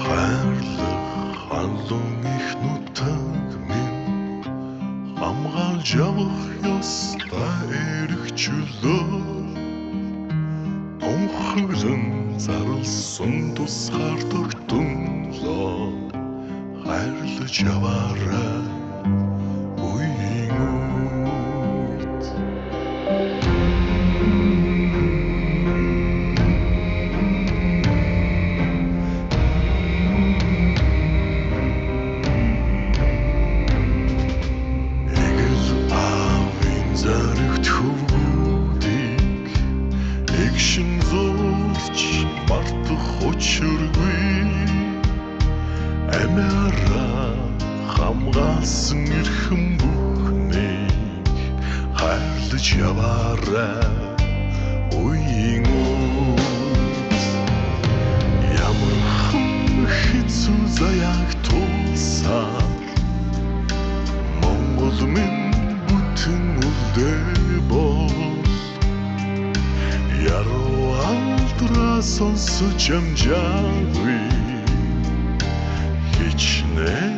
хайрлах алуун их нутаг минь хамгаалж явах ёстой эрх чөлөө тунхаглан зарлсан тусгаар тогтнолоо хайрлаж яваарай үеийн үед заригт хөвгүүдийг эгшин зурч мартах учиргүй амиараа хамгаалсан эрхэм бүхнийг хайрлаж яваарай үеийн үед ямар хэцүү заяаг тулсаар Монгол минь бол яруу алдраа сонсож амжаагүй хичнээн